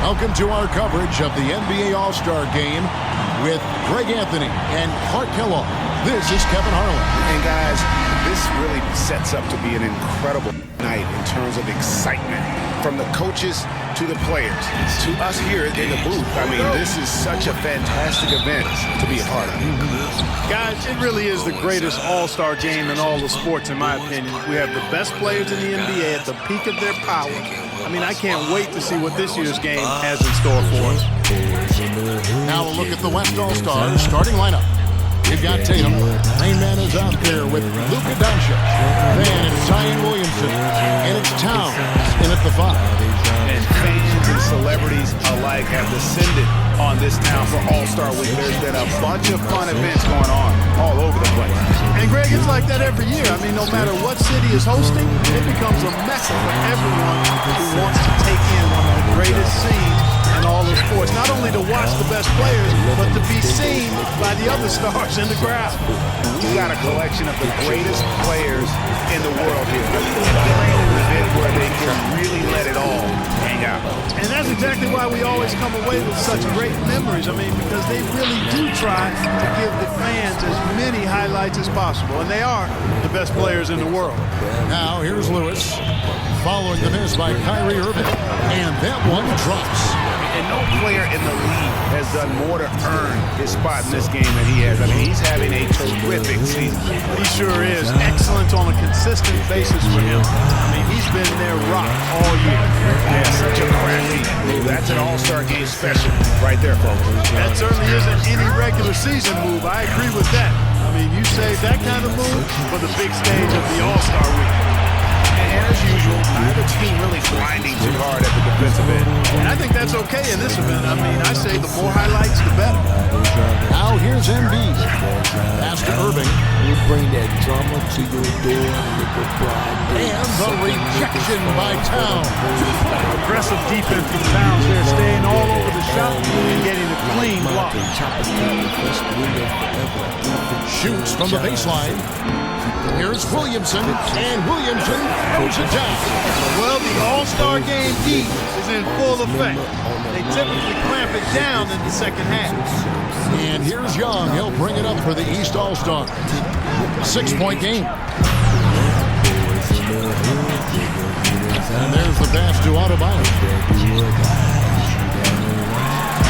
Welcome to our coverage of the NBA All-Star Game with Greg Anthony and Clark Kellogg. This is Kevin Harlan. And guys, this really sets up to be an incredible night in terms of excitement. From the coaches to the players, to us here in the booth. I mean, this is such a fantastic event to be a part of. Guys, it really is the greatest all-star game in all the sports, in my opinion. We have the best players in the NBA at the peak of their power. I mean, I can't wait to see what this year's game has in store for us. Now a look at the West All-Stars starting lineup. You've got Tatum. Main man is out there with Luka Doncic. Then it's Zion Williamson. And it's Towns in at the 5. And fans and celebrities alike have descended on this town for All-Star Week. There's been a bunch of fun events going on all over the place. And Greg, it's like that every year. I mean, no matter what city is hosting, it becomes a mecca for everyone who wants to take in one of the greatest scenes in all of sports. Not only to watch the best players, but to be seen by the other stars in the crowd. We've got a collection of the greatest players in the world here. I mean, an event where they can really let it all hang out. And that's exactly why we always come away with such great memories. I mean, because they really do try to give the fans as many highlights as possible. And they are the best players in the world. Now here's Lewis. Following the miss by Kyrie Irving. And that one drops. And no player in the league has done more to earn his spot in this game than he has. I mean, he's having a terrific season. He sure is. Excellent on a consistent basis for him. I mean, he's been their rock all year. Yeah, such a crafty move. That's an All-Star Game special right there, folks. That certainly isn't any regular season move. I agree with that. I mean, you save that kind of move for the big stage of the All-Star Week. And as usual, neither team really grinding too hard at the defensive end. And I think that's okay in this event. I mean, I say the more highlights, the better. Now here's Embiid. Pass to Irving. You bring that drama to your door, nigga, Friday. And the rejection by Towns. Aggressive defense from Towns there, staying all over the shot and getting a clean block. Shoots from the baseline. Here's Williamson, and Williamson throws it down. Well, the All-Star Game heat is in full effect. They typically clamp it down in the second half. And here's Young. He'll bring it up for the East All-Star. 6-point game. And there's the pass to Adebayo.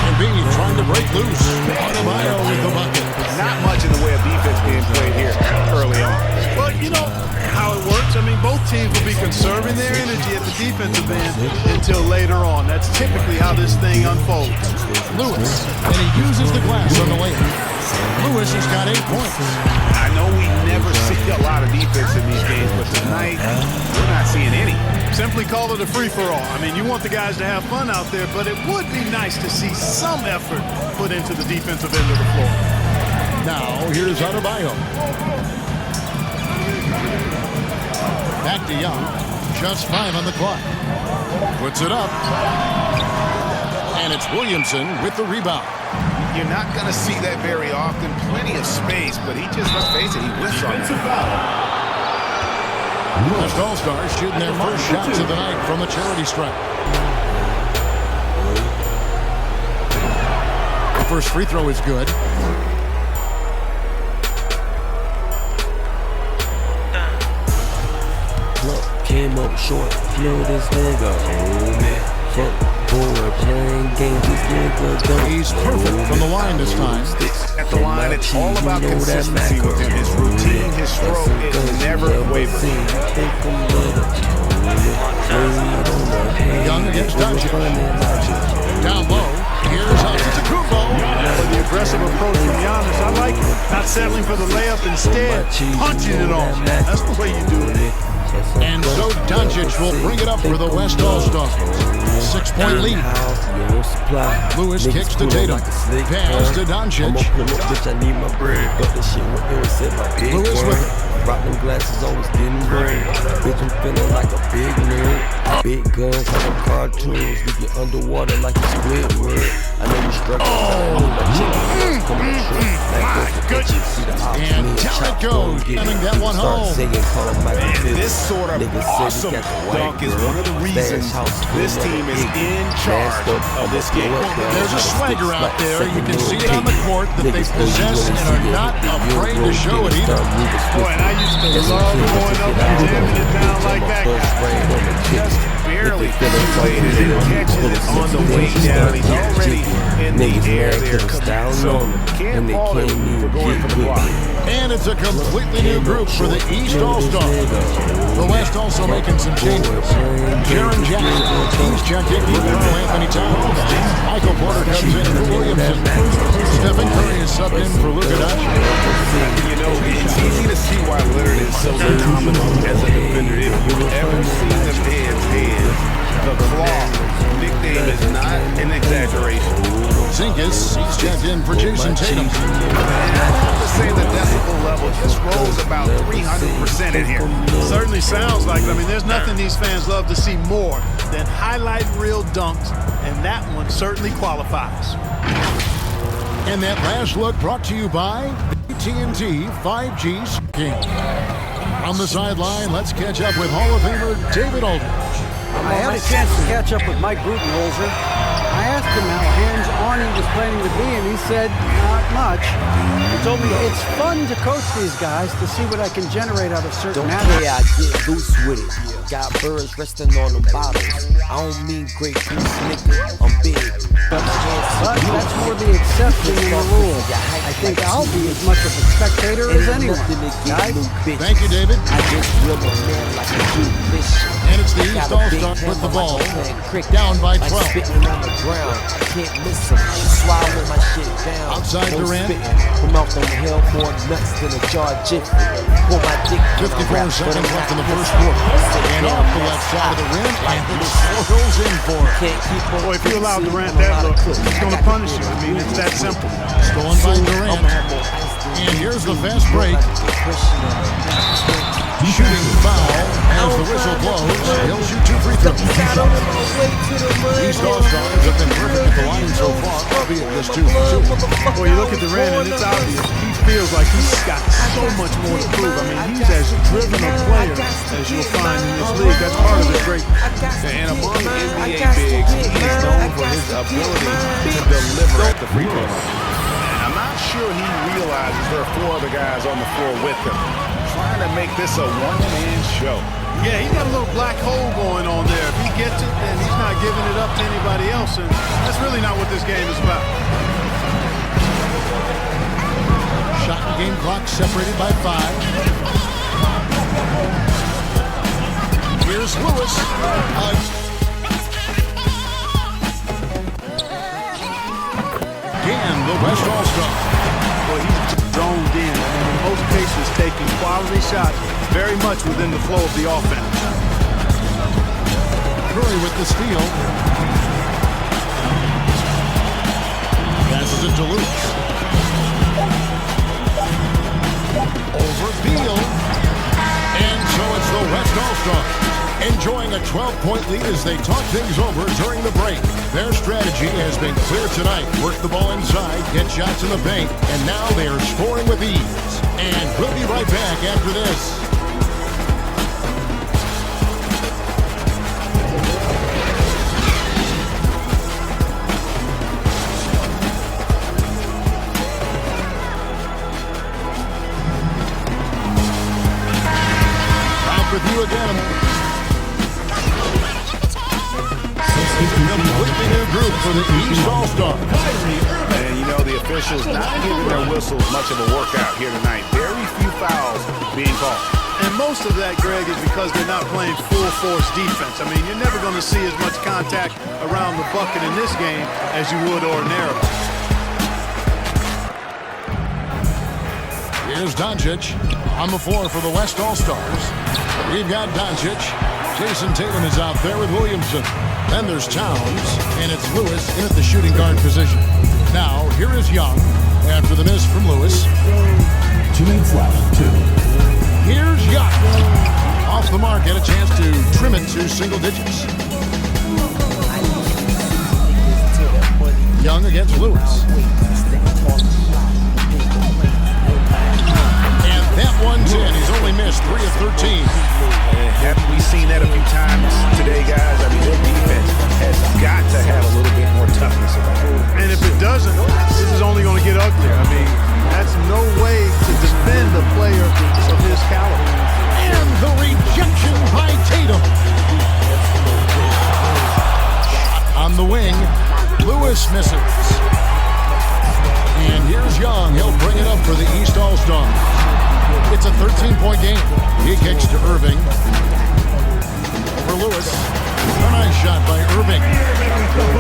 Embiid trying to break loose. Adebayo with the bucket. Not much in the way of defense being played here early on. But you know how it works. I mean, both teams will be conserving their energy at the defensive end until later on. That's typically how this thing unfolds. Lewis, and he uses the glass on the layup. Lewis has got 8 points. I know we never see a lot of defense in these games, but tonight we're not seeing any. Simply call it a free-for-all. I mean, you want the guys to have fun out there, but it would be nice to see some effort put into the defensive end of the floor. Now, here's Adebayo. Back to Young. Just 5 on the clock. Puts it up. And it's Williamson with the rebound. You're not going to see that very often. Plenty of space, but he just, let's face it, he whiffs on it. West All-Stars shooting their first shots of the night from a charity stripe. The first free throw is good. Look, came up short, flew this nigga, hold me. Fuck boy, playing games, this nigga don't. He's perfect from the line this time. At the line, it's all about consistency with him. His routine, his stroke is never wavering. Young against Doncic. Down low. Here's Antetokounmpo. For the aggressive approach from Giannis, I like it. Not settling for the layup, instead punching it off. That's the way you do it. And so Doncic will bring it up for the West All-Stars. 6-point lead. Lewis kicks to Tatum. Pass to Doncic. Lewis with it. rock them glasses, always getting rain. Bitch, I'm feeling like a big nerd. Big guns like a cartoons. Leave you underwater like a Squidward. I know you struggling, but chicken coming true. Like goodness. See the ops, And down it goes, sending that one home. This sort of awesome dunk is one of the reasons this team is in charge of this game. There's a swagger out there. You can see it on the court that they possess and are not afraid to show it either. Boy, and I used to love going up and jamming it down like that guy. Just barely situated and catching it on the way down. He's already in the air there. So can't fault him for going for the block. And it's a completely new group for the East All-Star. The West also making some changes. Jaren Jackson, he's checked in for Carl Anthony Towns. Michael Porter comes in for Williamson. Stephen Curry is subbed in for Luka Doncic. You know, it's easy to see why Leonard is so dominant as a defender. If you've ever seen the man's hands, the claw nickname is not an exaggeration. Zinkus, he's checked in for Jason Tatum. And I have to say the decibel level just rose about 300% in here. Certainly sounds like it. I mean, there's nothing these fans love to see more than highlight reel dunks, and that one certainly qualifies. And that last look brought to you by AT&T 5G King. On the sideline, let's catch up with Hall of Famer David Aldridge. I had a chance to catch up with Mike Budenholzer. I asked him how hands-on he was planning to be, and he said, not much. He told me it's fun to coach these guys to see what I can generate out of certain habits. I get loose with it. Got birds resting on them bottles. I don't mean great goose, nigga. I'm big. But that's more the exception than the rule. I think I'll be as much of a spectator as anyone. Guys? Thank you, David. I just reel a man like a good fish. And it's the East All-Star with the ball. Down by 12. Like spitting on the ground. I can't miss him. Swallowing my shit down. Outside Durant. From off on the hill, more nuts than a jar jiffy. Pull my dick. 54 seconds left in the first quarter. And off the left side of the rim, and it swirls in for it. Boy, if you allow Durant that look, he's going to punish you. I mean, it's that simple. Stolen by Durant. And here's the fast break. Shooting foul as the whistle blows. He'll shoot 2 free throws. These All-Stars have been perfect at the line so far, albeit just 2 for 2. Boy, you look at Durant, and it's obvious. He feels like he's got so much more to prove. I mean, he's as driven a player as you'll find in this league. That's part of his greatness. And among NBA bigs, he's known for his ability to deliver at the free throw line. I'm not sure he realizes there are 4 other guys on the floor with him, trying to make this a one-man show. Yeah, he's got a little black hole going on there. If he gets it, then he's not giving it up to anybody else, and that's really not what this game is about. Shot and game clock separated by 5. Here's Lewis. Again, the West All-Star. Well, he's zoned in. I mean, in most cases, taking quality shots very much within the flow of the offense. Curry with the steal. Passes it to Luke. Over Beal. And so it's the West All-Star enjoying a 12-point lead as they talk things over during the break. Their strategy has been clear tonight. Work the ball inside, get shots in the paint, and now they are scoring with ease. And we'll be right back after this. Back with you again. Completely new group for the East All-Star. And you know, the officials not giving their whistles much of a workout here tonight. Very few fouls being called. And most of that, Greg, is because they're not playing full-force defense. I mean, you're never going to see as much contact around the bucket in this game as you would ordinarily. Here's Doncic on the floor for the West All-Stars. We've got Doncic. Jason Tatum is out there with Williamson. Then there's Towns, and it's Lewis in at the shooting guard position. Now, here is Young after the miss from Lewis. 2 minutes left. 2. Here's Young. Off the mark, get a chance to trim it to single digits. Young against Lewis. And that one's in. He's only missed 3 of 13. Haven't we seen that a few times today, guys? I mean, their defense has got to have a little bit more toughness about it. And if it doesn't, this is only going to get uglier. I mean, that's no way to defend a player of his caliber. And the rejection by Tatum. On the wing, Lewis misses. And here's Young. He'll bring it up for the East All-Stars. It's a 13-point game. He kicks to Irving. For Lewis. A nice shot by Irving.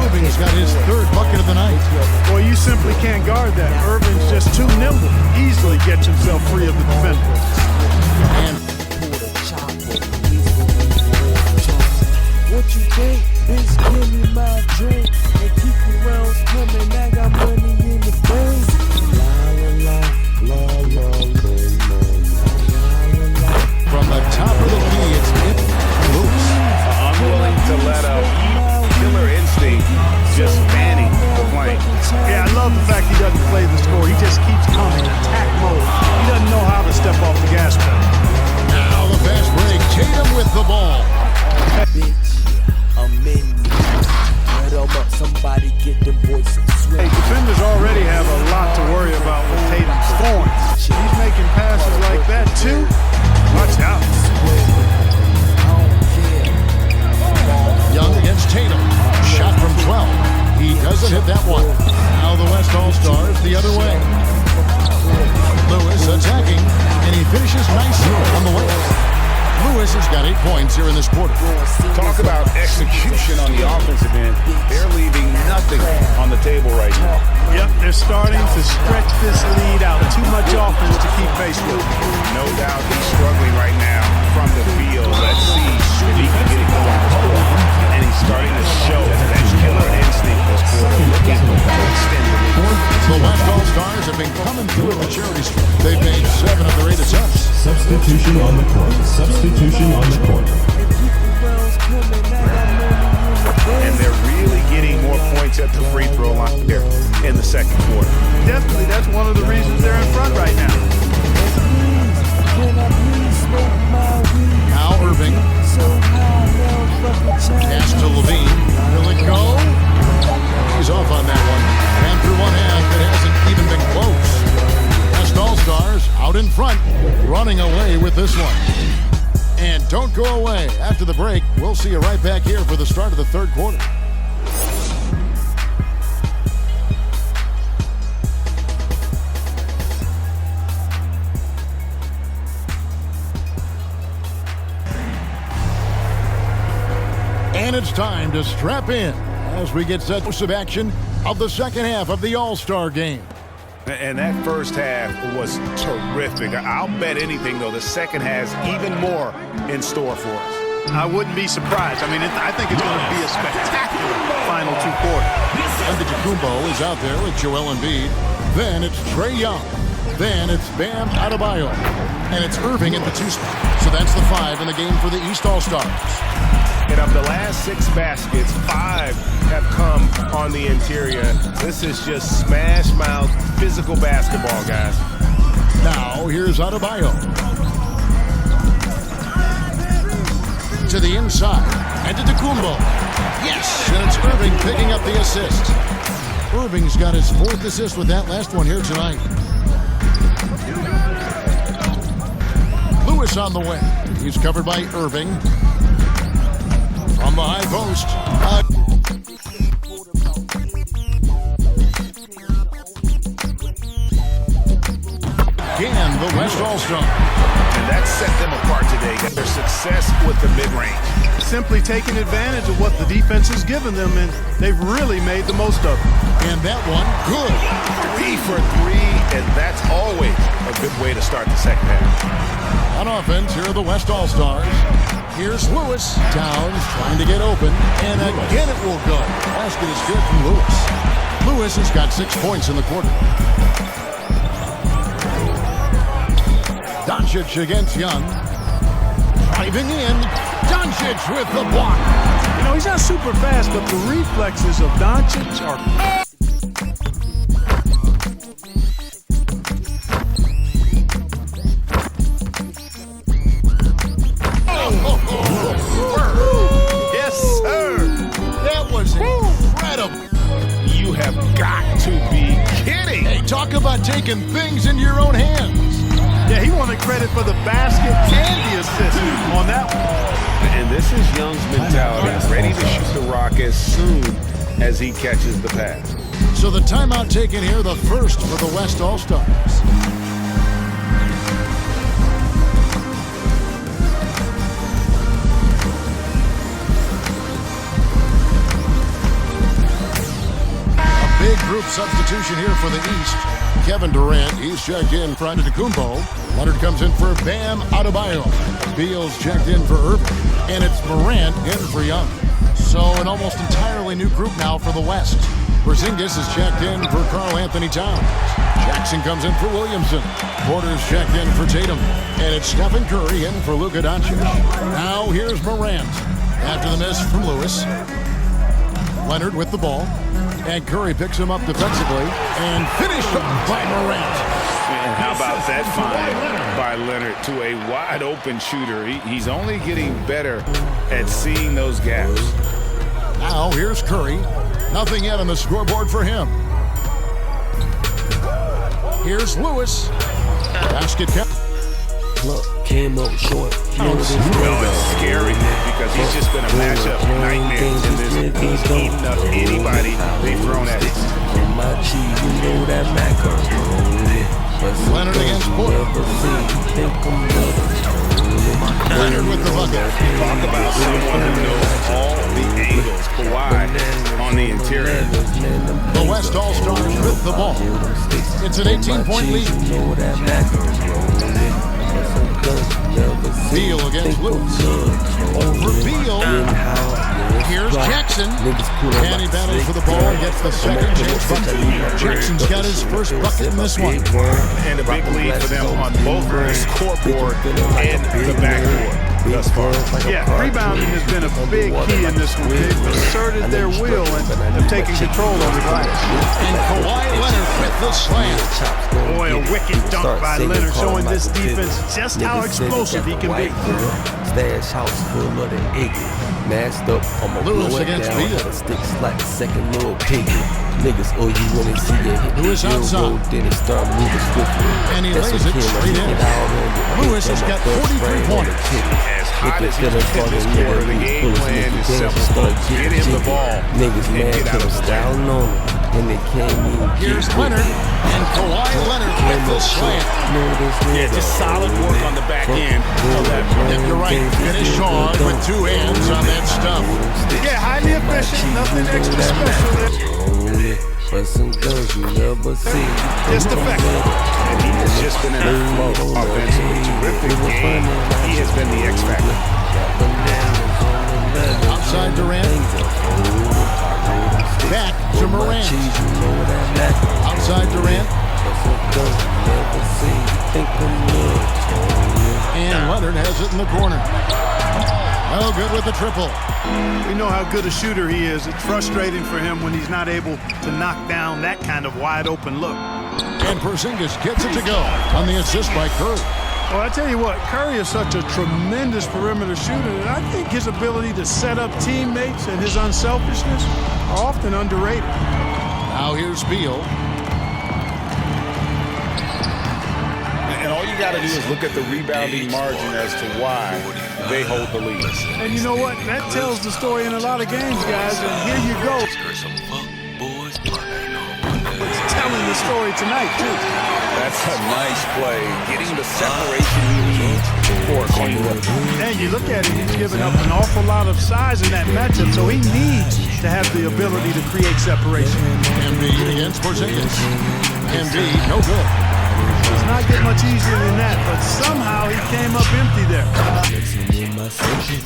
Irving's got his third bucket of the night. Boy, you simply can't guard that. Irving's just too nimble. Easily gets himself free of the defender. And what you think? Bitch, give me my drink and keep the rounds coming. I got money in the bank. La la la la la la. from the top of the key, it's Lewis. Unwilling to let a killer instinct just manning the plane. Yeah, I love the fact he doesn't play the score. He just keeps coming, attack mode. He doesn't know how to step off the gas pedal. Now the fast break, Tatum with the ball. Bitch, I'm in. Let 'em up, somebody get them voices. Hey, defenders already have a lot to worry about with Tatum's scoring. He's making passes like that too. Watch out. Young against Tatum. Shot from 12. He doesn't hit that one. Now the West All-Stars the other way. Lewis attacking, and he finishes nicely on the way. Lewis has got 8 points here in this quarter. Talk about execution on the offensive end. They're leaving nothing on the table right now. Yep, they're starting to stretch this lead out. Too much offense to keep pace with. No doubt he's struggling right now from the field. Let's see if he can get it going this quarter. And he's starting to show that killer instinct this quarter. Looking to extend the lead. The West All-Stars have been coming through at the charity strip. They've made 7 of their 8 attempts. Substitution on the court. Substitution on the court. And they're really getting more points at the free throw line here in the second quarter. Definitely, that's one of the reasons they're in front right now. Now Irving. Pass to Levine. Will it go? He's off on that one. And through one half, it hasn't even been close. West All-Stars out in front, running away with this one. And don't go away. After the break, we'll see you right back here for the start of the third quarter. And it's time to strap in as we get set for action of the second half of the All-Star game. And that first half was terrific. I'll bet anything, though, the second has even more in store for us. I wouldn't be surprised. I mean, I think it's going to be a spectacular final 2 quarters. Antetokounmpo is out there with Joel Embiid. Then it's Trae Young. Then it's Bam Adebayo. And it's Irving at the 2 spot. So that's the 5 in the game for the East All-Stars. And of the last 6 baskets, 5 have come on the interior. This is just smash mouth physical basketball, guys. Now here's Adebayo. To the inside. Antetokounmpo. Yes! And it's Irving picking up the assist. Irving's got his 4th assist with that last one here tonight. Lewis on the way. He's covered by Irving. From the high post. Again, the West All-Star. And that set them apart today. Their success with the mid-range. Simply taking advantage of what the defense has given them, and they've really made the most of it. And that one, good. 3 for 3, and that's always a good way to start the second half. On offense, here are the West All-Stars. Here's Lewis. Towns trying to get open, and again it will go. Basket is good from Lewis. Lewis has got 6 points in the quarter. Doncic against Young. Driving in. Doncic with the block. You know, he's not super fast, but the reflexes of Doncic are... Yes, sir. That was incredible. You have got to be kidding. Hey, talk about taking things into your own hands. Yeah, he wanted credit for the basket and the assist on that one. And this is Young's mentality, ready to shoot the rock as soon as he catches the pass. So the timeout taken here, the first for the West All-Stars. Big group substitution here for the East. Kevin Durant, he's checked in front of Tacumbo. Leonard comes in for Bam Adebayo. Beal's checked in for Irving. And it's Morant in for Young. So an almost entirely new group now for the West. Porzingis is checked in for Karl Anthony Towns. Jackson comes in for Williamson. Porter's checked in for Tatum. And it's Stephen Curry in for Luka Doncic. Now here's Morant. After the miss from Lewis. Leonard with the ball. And Curry picks him up defensively and finished up by Morant. And how about that find by Leonard to a wide open shooter? He's only getting better at seeing those gaps. Now here's Curry. Nothing yet on the scoreboard for him. Here's Lewis. Basket count. Look, came up short. No, it's scary because he's just been a matchup nightmare in this. He's eaten up anybody they've thrown at him. On my cheese, you know that macaroni. Leonard against Porter. Leonard with the bucket. Talk about someone who knows all the angles. Kawhi on the interior. The West All-Stars with the ball. It's an 18-point lead. Beal against Lewis. Over Beal. Here's Jackson. And he battles for the ball and gets the second chance bucket. Jackson's got his first bucket in this one. And a big lead for them on both the scoreboard and the backboard thus far. Yeah, rebounding has been a big key in this one. They've asserted their will and have taken control of the glass. And Kawhi Leonard with the slam. Boy, a wicked dunk by Leonard, showing this defense just how explosive he can be. Stash house full of the Iggy. Masked up, I'ma Lewis blow it against down. Beal. Got a stick like the second little piggy. Niggas owe you when they see you hit Lewis the outside. road, then it start moving swiftly. And he That's lays a it killer. straight in. Get out on the Lewis has got 43 points. As hot as he's been this quarter, the game plan is simple. Get him the ball Niggas and mad get out of cause the down on it. And they can't even Here's get Leonard. with it. And Kawhi Leonard with the slam. Yeah, just solid work on the back end of that play. You're right. Finish hard with two hands on that stuff. Yeah, highly efficient, nothing extra special there. But some guns you never see. Just effective. And he has just been in a flow offensively. Terrific game. He has been the X factor. Outside Durant. Back to Morant. Outside Durant. And Leonard has it in the corner. Oh, good with the triple. We know how good a shooter he is. It's frustrating for him when he's not able to knock down that kind of wide open look. And Porzingis gets it to go on the assist by Curry. Well, I tell you what, Curry is such a tremendous perimeter shooter that I think his ability to set up teammates and his unselfishness are often underrated. Now here's Beal. And all you got to do is look at the rebounding margin as to why they hold the lead. And you know what? That tells the story in a lot of games, guys. And here you go. It's telling the story tonight, too. That's a nice play. Getting the separation he needs for a clean look. And you look at it, he's given up an awful lot of size in that matchup, so he needs to have the ability to create separation. Embiid against Porzingis. Embiid, no good. It's not getting much easier than that, but somehow he came up empty there. Listen in my section.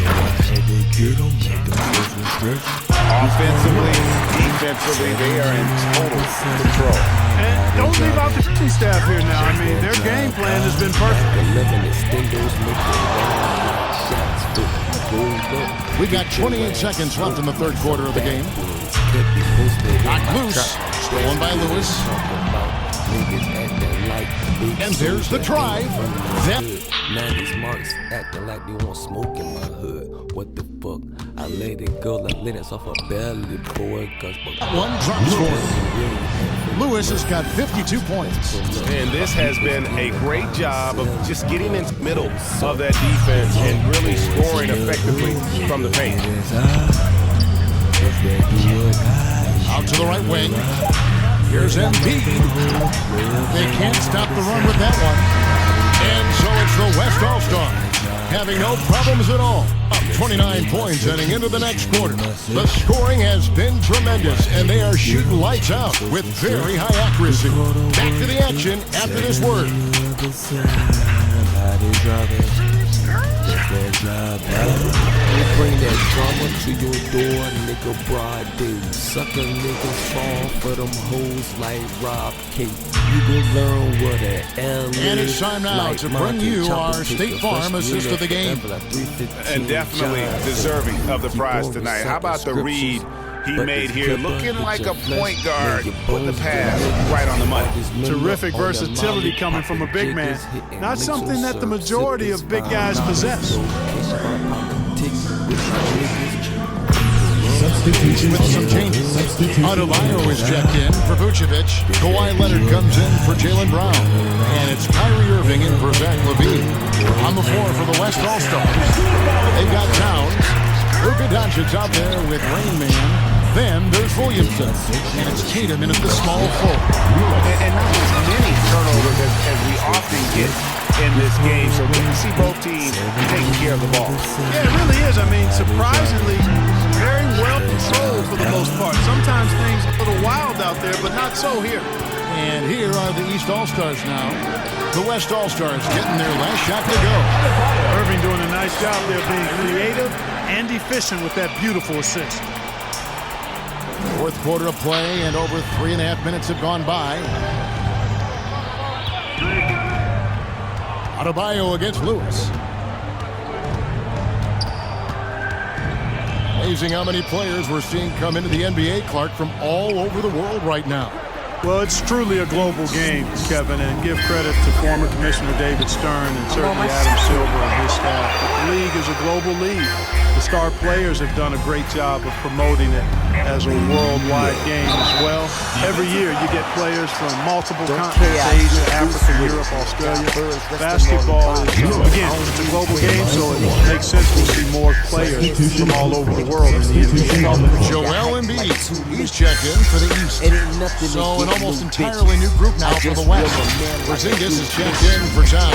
I had to get 'em, make 'em Offensively, defensively, they are in total control. And don't leave out the coaching staff here now. I mean, their game plan has been perfect. We got 28 seconds left in the third quarter of the game. Knocked loose. Stolen by Lewis. And there's the drive. Now these marks acting like they want smoke in my hood. What the fuck? I let it go like linens off a belly, boy. One drop score. Lewis has got 52 points. And this has been a great job of just getting in the middle of that defense and really scoring effectively from the paint. Out to the right wing. Here's Embiid. They can't stop the run with that one. And so it's the West AllStar, having no problems at all. Up 29 points heading into the next quarter. The scoring has been tremendous, and they are shooting lights out with very high accuracy. Back to the action after this word. You bring that drama to your door, nigga, broad day. Sucker niggas fall for them hoes like Rob K. You gon' learn what an L is. And it's time now to bring you our State Farm assist of the game. And definitely deserving of the prize tonight. How about the read he made here, looking like a point guard, putting the pass right on the money. Terrific versatility coming from a big man. Not something that the majority of big guys possess. Substitution With some changes, Adebayo is checked in for Vucevic. Kawhi Leonard comes in for Jaylen Brown. And it's Kyrie Irving in for Zach LaVine. On the floor for the West AllStars, they've got Towns. Luka Doncic out there with Rain Man. Then there's Williamson. And it's Tatum in at the small forward. And not as many turnovers as we often get in this game. So we can see both teams taking care of the ball. Yeah, it really is. I mean, surprisingly, very well controlled for the most part. Sometimes things are a little wild out there, but not so here. And here are the East AllStars now. The West AllStars getting their last shot to go. Irving doing a nice job there being creative and efficient with that beautiful assist. Fourth quarter of play, and over 3.5 minutes have gone by. Adebayo against Lewis. Amazing how many players we're seeing come into the NBA, Clark, from all over the world right now. Well, it's truly a global game, Kevin, and give credit to former Commissioner David Stern and certainly Adam Silver and his staff. The league is a global league. The star players have done a great job of promoting it as a worldwide game as well. Every year you get players from multiple continents, Asia, Africa, Europe, Australia. Basketball is, again, it's a global game, so it makes sense to see more players from all over the world in the NBA. Joel Embiid, he's checked in for the East. So an almost entirely new group now for the West. Porzingis is checked in for Town.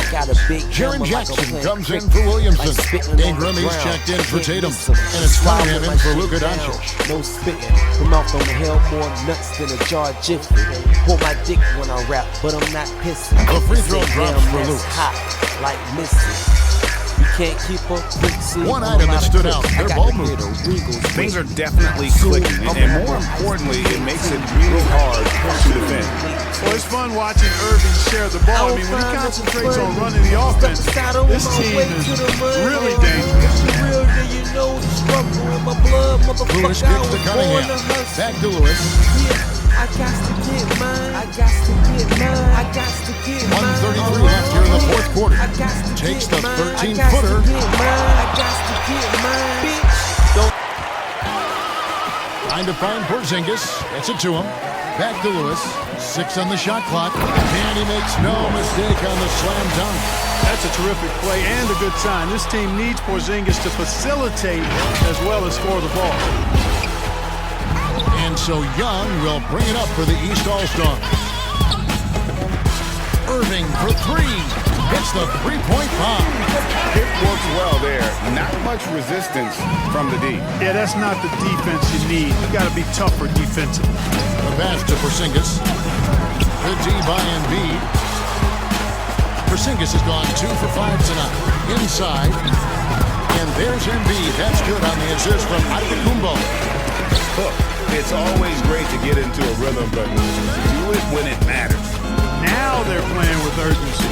Jaren Jackson comes in for Williamson. Ingram, he's checked in for Tatum. And it's Cunningham in for Luka Doncic. No spitting, come out from hell more nuts than a jar of jiffy. Pull my dick when I rap, but I'm not pissing. The free throw drops for That's Lewis. hot, like missing. You can't keep up with One item that stood out, their ball movement. Things are definitely clicking, and more importantly, it makes it really hard to defend. Well, it's fun watching Irving share the ball. I mean, when he concentrates on running the offense, this team is really dangerous. Lewis gets to Cunningham. Back to Lewis. I got to get mine. I got to get mine. I got to get mine. 1:33 left here in the fourth quarter. I got to Takes the get mine. 13-footer. I got to get mine. Bitch. Trying to find Porzingis. Gets it to him. Back to Lewis. 6 on the shot clock. And he makes no mistake on the slam dunk. That's a terrific play and a good sign. This team needs Porzingis to facilitate as well as score the ball. And so Young will bring it up for the East AllStars. Irving for 3. Hits the three-point bomb. It works well there. Not much resistance from the D. Yeah, that's not the defense you need. You got to be tougher defensively. The pass to Porzingis. Good D by Embiid. Porzingis has gone 2 for 5 tonight. Inside. And there's Embiid. That's good on the assist from Adetokounmpo. Look, it's always great to get into a rhythm, but do it when it matters. Now they're playing with urgency.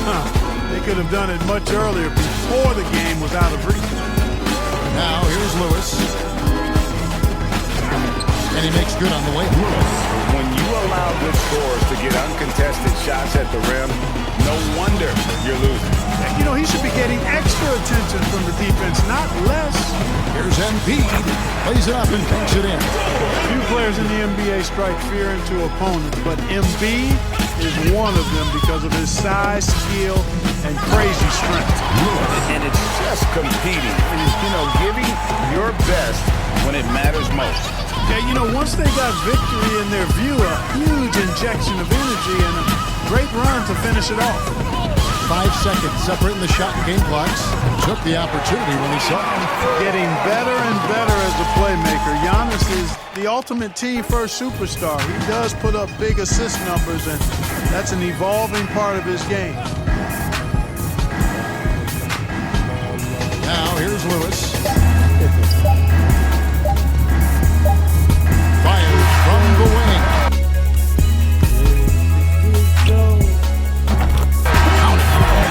They could have done it much earlier before the game was out of reach. Now here's Lewis. And he makes good on the way. When you allow good scorers to get uncontested shots at the rim, no wonder you're losing. You know, he should be getting extra attention from the defense, not less. Here's Embiid. Plays it up and banks it in. Few players in the NBA strike fear into opponents, but Embiid is one of them because of his size, skill, and crazy strength. And it's just competing, giving your best when it matters most. Yeah, once they got victory in their view, a huge injection of energy and a great run to finish it off. 5 seconds separating the shot and game clocks. Took the opportunity when he saw it. Getting better and better as a playmaker. Giannis is the ultimate team-first superstar. He does put up big assist numbers, and that's an evolving part of his game. Now here's Lewis. Fires from the wing.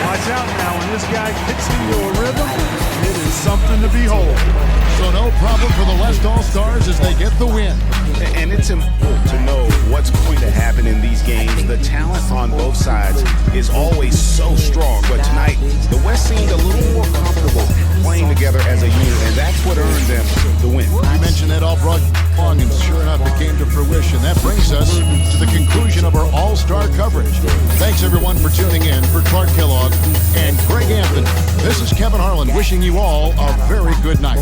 Watch out now, when this guy gets into a rhythm, it is something to behold. So no problem for the West All-Stars as they get the win. And it's important to know what's going to happen in these games. The talent on both sides is always so strong, but tonight the West seemed a little more comfortable playing together as a unit, and that's what earned them the win. You mentioned that all brought along, and sure enough, it came to fruition. That brings us to the conclusion of our All-Star coverage. Thanks, everyone, for tuning in. For Clark Kellogg and Greg Anthony, this is Kevin Harlan wishing you all a very good night.